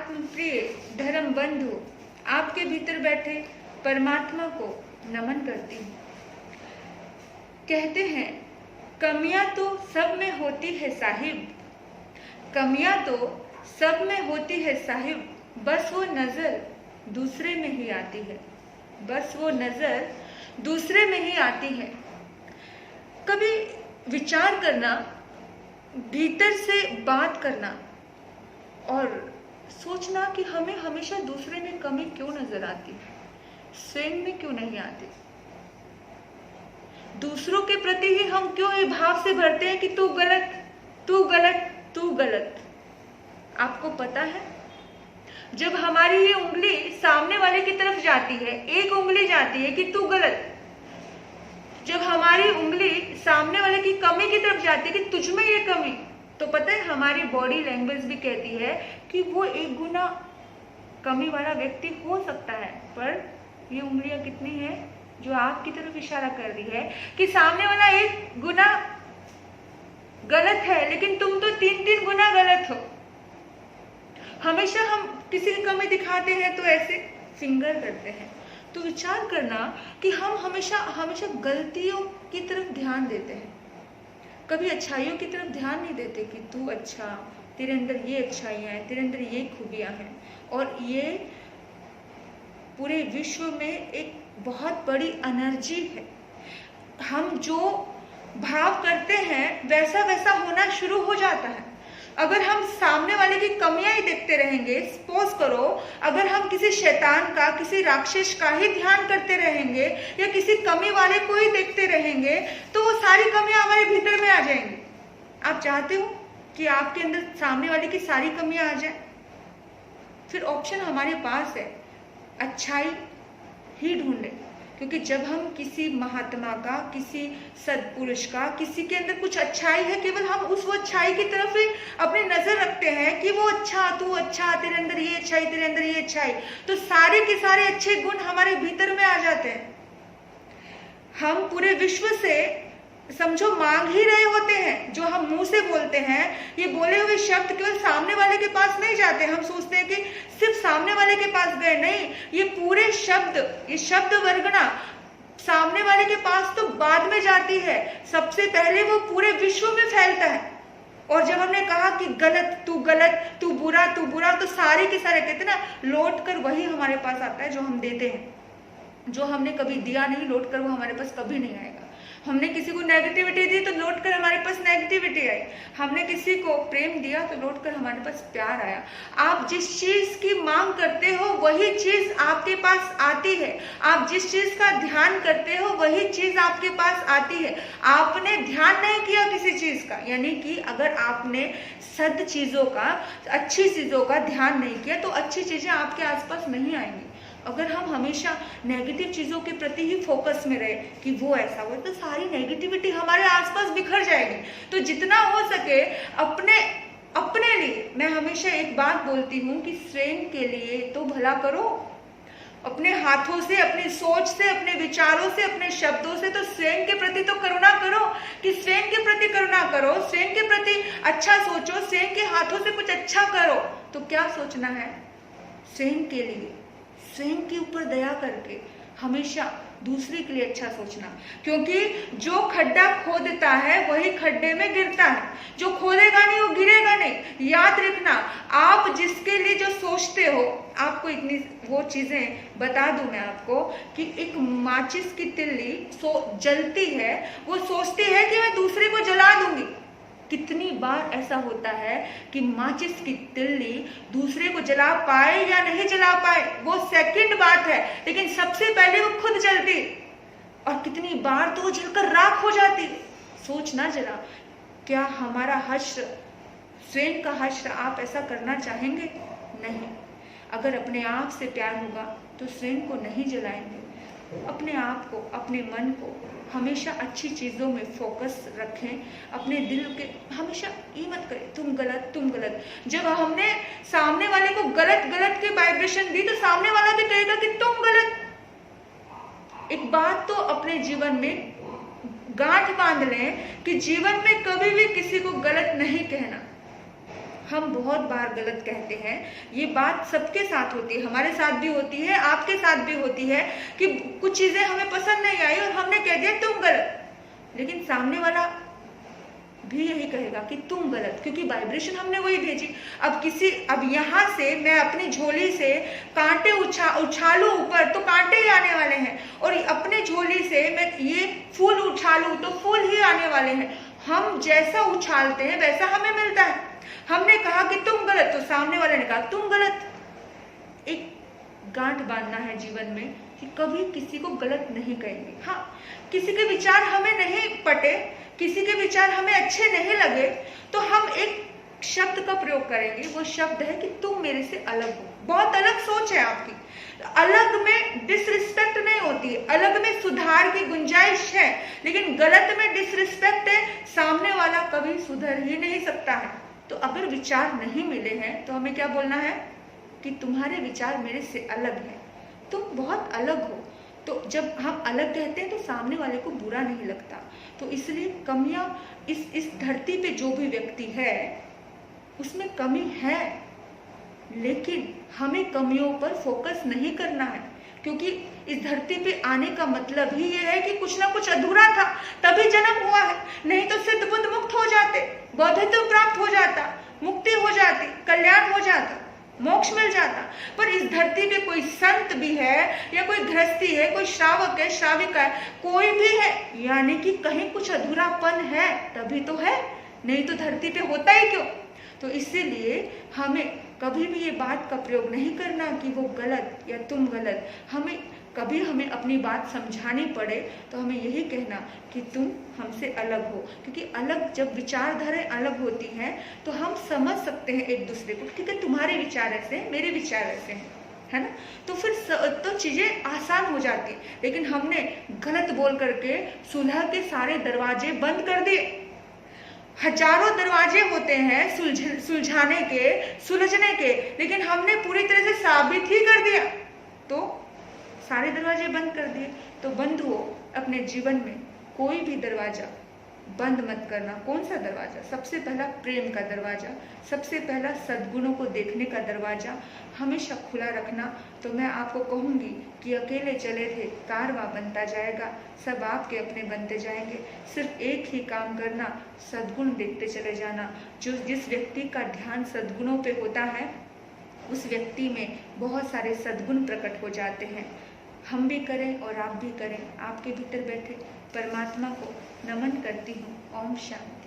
आत्म प्रिय धर्म बंधु, आपके भीतर बैठे परमात्मा को नमन करती हूँ। कहते हैं कमियां तो सब में होती है साहिब, कमियां तो सब में होती है साहिब, बस वो नजर दूसरे में ही आती है, बस वो नजर दूसरे में ही आती है। कभी विचार करना, भीतर से बात करना और सोचना कि हमें हमेशा दूसरे में कमी क्यों नजर आती, स्वयं में क्यों नहीं आती। दूसरों के प्रति ही हम क्यों ये भाव से भरते हैं कि तू गलत, तू गलत, तू गलत। आपको पता है, जब हमारी ये उंगली सामने वाले की तरफ जाती है, एक उंगली जाती है कि तू गलत, जब हमारी उंगली सामने वाले की कमी की तरफ जाती है कि तुझ में ये कमी, तो पता है हमारी बॉडी लैंग्वेज भी कहती है कि वो एक गुना कमी वाला व्यक्ति हो सकता है, पर ये उंगलियां कितनी है जो आपकी तरफ इशारा कर रही है कि सामने वाला एक गुना गलत है, लेकिन तुम तो 3-3 गुना गलत हो। हमेशा हम किसी की कमी दिखाते हैं तो ऐसे फिंगर करते हैं। तो विचार करना कि हम हमेशा गलतियों की तरफ ध्यान देते हैं, कभी अच्छाइयों की तरफ ध्यान नहीं देते कि तू अच्छा, तेरे अंदर ये अच्छाइयाँ हैं, तेरे अंदर ये खूबियाँ हैं। और ये पूरे विश्व में एक बहुत बड़ी एनर्जी है। हम जो भाव करते हैं वैसा वैसा होना शुरू हो जाता है। अगर हम सामने वाले की कमियां ही देखते रहेंगे, सपोज करो अगर हम किसी शैतान का, किसी राक्षस का ही ध्यान करते रहेंगे या किसी कमी वाले को ही देखते रहेंगे, तो वो सारी कमियां हमारे भीतर में आ जाएंगी। आप चाहते हो कि आपके अंदर सामने वाले की सारी कमियां आ जाए? फिर ऑप्शन हमारे पास है, अच्छाई ही ढूंढे। क्योंकि जब हम किसी महात्मा का, किसी सद्पुरुष का, किसी के अंदर कुछ अच्छाई है, केवल हम उस वो अच्छाई की तरफ ही अपनी नजर रखते हैं कि वो अच्छा, तू अच्छा, तेरे अंदर ये अच्छाई, तेरे अंदर ये अच्छाई, तो सारे के सारे अच्छे गुण हमारे भीतर में आ जाते हैं। हम पूरे विश्व से समझो मांग ही रहे होते हैं। जो हम मुंह से बोलते हैं, ये बोले हुए शब्द केवल सामने वाले के पास नहीं जाते। हम सोचते हैं कि सिर्फ सामने वाले के पास गए, नहीं, ये पूरे शब्द, ये शब्द वर्गना सामने वाले के पास तो बाद में जाती है, सबसे पहले वो पूरे विश्व में फैलता है। और जब हमने कहा कि गलत, तू गलत, तू बुरा, तू बुरा, तो सारे के सारे कहते ना, लौट कर वही हमारे पास आता है जो हम देते हैं। जो हमने कभी दिया नहीं, लौट कर वो हमारे पास कभी नहीं आएगा। हमने किसी को नेगेटिविटी दी तो लौट कर हमारे पास नेगेटिविटी आई। हमने किसी को प्रेम दिया तो लौट कर हमारे पास प्यार आया। आप जिस चीज की मांग करते हो वही चीज आपके पास आती है। आप जिस चीज का ध्यान करते हो वही चीज आपके पास आती है। आपने ध्यान नहीं किया किसी चीज का, यानी कि अगर आपने सद चीजों का, अच्छी चीजों का ध्यान नहीं किया तो अच्छी चीजें आपके आसपास नहीं आएंगी। अगर हम हमेशा नेगेटिव चीजों के प्रति ही फोकस में रहे कि वो ऐसा हो, तो सारी नेगेटिविटी हमारे आसपास बिखर जाएगी। तो जितना हो सके अपने लिए, मैं हमेशा एक बात बोलती हूँ कि स्वयं के लिए तो भला करो, अपने हाथों से, अपनी सोच से, अपने विचारों से, अपने शब्दों से, तो स्वयं के प्रति तो करुणा करो कि स्वयं के प्रति करुणा करो, स्वयं के प्रति अच्छा सोचो, स्वयं के हाथों से कुछ अच्छा करो। तो क्या सोचना है? स्वयं के लिए, स्वयं के ऊपर दया करके हमेशा दूसरे के लिए अच्छा सोचना। क्योंकि जो खड्डा खोदता है वही खड्डे में गिरता है, जो खोदेगा नहीं वो गिरेगा नहीं। याद रखना, आप जिसके लिए जो सोचते हो, आपको इतनी वो चीजें बता दूं मैं आपको कि एक माचिस की तिल्ली जलती है, वो सोचती है कि मैं दूसरे को जला दूंगी। कितनी बार ऐसा होता है कि माचिस की तिल्ली दूसरे को जला पाए या नहीं जला पाए वो सेकंड बात है, लेकिन सबसे पहले वो खुद जलती, और कितनी बार तो वो जलकर राख हो जाती। सोचना जरा, क्या हमारा हश्र, स्वयं का हश्र आप ऐसा करना चाहेंगे? नहीं। अगर अपने आप से प्यार होगा तो स्वयं को नहीं जलाएंगे। अपने आप को, अपने मन को हमेशा अच्छी चीज़ों में फोकस रखें। अपने दिल के हमेशा ये मत करें तुम गलत, तुम गलत। जब हमने सामने वाले को गलत गलत के वाइब्रेशन दी तो सामने वाला भी कहेगा कि तुम गलत। एक बात तो अपने जीवन में गांठ बांध लें कि जीवन में कभी भी किसी को गलत नहीं कहना। हम बहुत बार गलत कहते हैं। ये बात सबके साथ होती है, हमारे साथ भी होती है, आपके साथ भी होती है कि कुछ चीजें हमें पसंद नहीं आई और हमने कह दिया तुम गलत, लेकिन सामने वाला भी यही कहेगा कि तुम गलत, क्योंकि वाइब्रेशन हमने वही भेजी। अब यहाँ से मैं अपनी झोली से कांटे उछालू ऊपर तो कांटे ही आने वाले हैं, और अपने झोली से मैं ये फूल उछालू तो फूल ही आने वाले हैं। हम जैसा उछालते हैं वैसा हमें मिलता है। हमने कहा कि तुम गलत, तो सामने वाले ने कहा तुम गलत। एक गांठ बांधना है जीवन में कि कभी किसी को गलत नहीं कहेंगे। हाँ, किसी के विचार हमें नहीं पटे, किसी के विचार हमें अच्छे नहीं लगे, तो हम एक शब्द का प्रयोग करेंगे। वो शब्द है कि तुम मेरे से अलग हो। बहुत अलग सोच है आपकी, अलग में डिसरिस्पेक्ट नहीं होती है, अलग में सुधार की गुंजाइश है, लेकिन गलत में डिसरिस्पेक्ट है, सामने वाला कभी सुधर ही नहीं सकता है। तो अगर विचार नहीं मिले हैं तो हमें क्या बोलना है कि तुम्हारे विचार मेरे से अलग हैं, तुम बहुत अलग हो। तो जब हम अलग कहते हैं तो सामने वाले को बुरा नहीं लगता। तो इसलिए कमियां इस धरती पे जो भी व्यक्ति है उसमें कमी है, लेकिन हमें कमियों पर फोकस नहीं करना है, क्योंकि इस धरती पे आने का मतलब ही ये है कि कुछ ना कुछ अधूरा था तभी जन्म हुआ है। नहीं तो सिद्ध बुद्ध मुक्त हो जाते, बौद्धत्व प्राप्त हो जाता, मुक्ति हो जाती, कल्याण हो जाता, मोक्ष मिल जाता। पर इस धरती पे कोई संत भी है या कोई गृहस्थी है, कोई श्रावक है, श्राविका है, कोई भी है, यानी कि कहीं कुछ अधूरापन है तभी तो है, नहीं तो धरती पे होता ही क्यों। तो इसीलिए हमें कभी भी ये बात का प्रयोग नहीं करना कि वो गलत या तुम गलत। हमें अपनी बात समझानी पड़े तो हमें यही कहना कि तुम हमसे अलग हो, क्योंकि अलग जब विचारधाराएं अलग होती हैं तो हम समझ सकते हैं एक दूसरे को। ठीक है, तुम्हारे विचार ऐसे हैं, मेरे विचार ऐसे हैं, है ना, तो फिर तो चीजें आसान हो जाती। लेकिन हमने गलत बोल करके सुलह के सारे दरवाजे बंद कर दिए। हजारों दरवाजे होते हैं सुलझाने के, सुलझने के, लेकिन हमने पूरी तरह से साबित ही कर दिया, तो सारे दरवाजे बंद कर दिए। तो बंधुओं, अपने जीवन में कोई भी दरवाजा बंद मत करना। कौन सा दरवाजा? सबसे पहला प्रेम का दरवाजा, सबसे पहला सद्गुणों को देखने का दरवाजा हमेशा खुला रखना। तो मैं आपको कहूँगी कि अकेले चले थे कारवां बनता जाएगा, सब आपके अपने बनते जाएंगे। सिर्फ एक ही काम करना, सद्गुण देखते चले जाना। जिस व्यक्ति का ध्यान सद्गुणों पे होता है उस व्यक्ति में बहुत सारे सद्गुण प्रकट हो जाते हैं। हम भी करें और आप भी करें। आपके भीतर बैठे परमात्मा को नमन करती हूँ। ओम शांति।